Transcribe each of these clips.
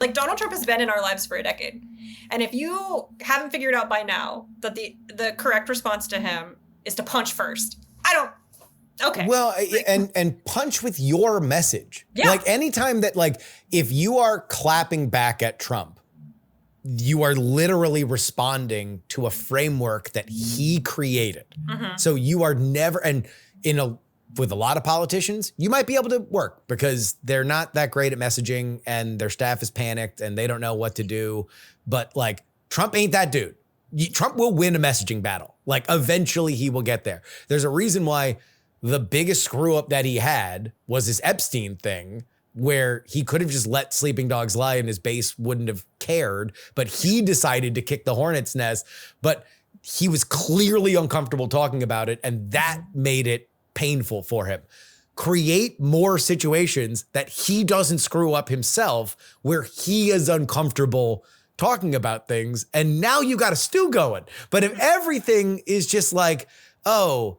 Like, Donald Trump has been in our lives for a decade. And if you haven't figured out by now that the correct response to him is to punch first, okay. Well, and punch with your message. Yeah. Like anytime that, like, if you are clapping back at Trump, you are literally responding to a framework that he created. Mm-hmm. So you are never, and with a lot of politicians, you might be able to work because they're not that great at messaging and their staff is panicked and they don't know what to do. But like, Trump ain't that dude. Trump will win a messaging battle. Like, eventually he will get there. There's a reason why the biggest screw up that he had was this Epstein thing, where he could have just let sleeping dogs lie and his base wouldn't have cared, but he decided to kick the hornet's nest. But he was clearly uncomfortable talking about it, and that made it painful for him. Create more situations that he doesn't screw up himself, where he is uncomfortable talking about things, and now you got a stew going. But if everything is just like, oh,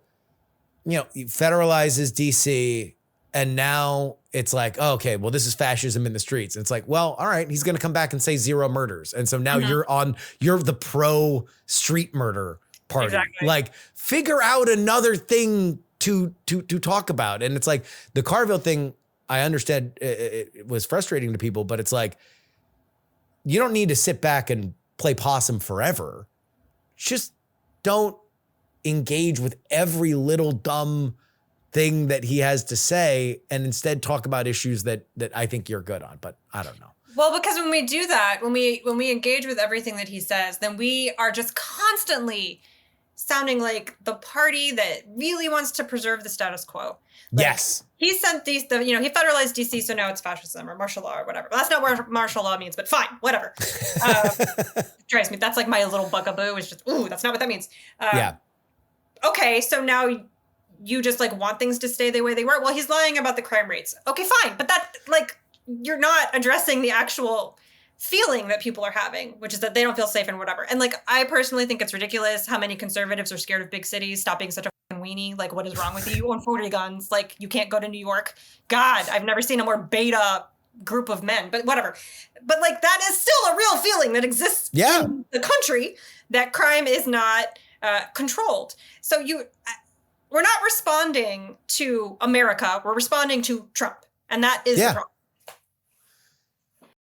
you know, federalizes DC, and now it's like, oh, okay, well, this is fascism in the streets. And it's like, well, all right, he's going to come back and say 0 murders. And so now you're the pro street murder party. Exactly. Like, figure out another thing to talk about. And it's like the Carville thing, I understand it was frustrating to people, but it's like, you don't need to sit back and play possum forever. Just don't engage with every little dumb thing that he has to say, and instead talk about issues that I think you're good on, but I don't know. Well, because when we do that, when we engage with everything that he says, then we are just constantly sounding like the party that really wants to preserve the status quo. Like, yes. He sent he federalized DC, so now it's fascism or martial law or whatever. Well, that's not what martial law means, but fine, whatever. Drives me. That's like my little bugaboo, is just, ooh, that's not what that means. Yeah. Okay, so now you just like want things to stay the way they were. Well, he's lying about the crime rates. Okay, fine. But that, like, you're not addressing the actual feeling that people are having, which is that they don't feel safe and whatever. And like, I personally think it's ridiculous how many conservatives are scared of big cities. Stop being such a fucking weenie. Like, what is wrong with you? You own 40 guns. Like, you can't go to New York. God, I've never seen a more beta group of men, but whatever. But like, that is still a real feeling that exists in the country, that crime is not controlled. So we're not responding to America. We're responding to Trump. And that is the problem.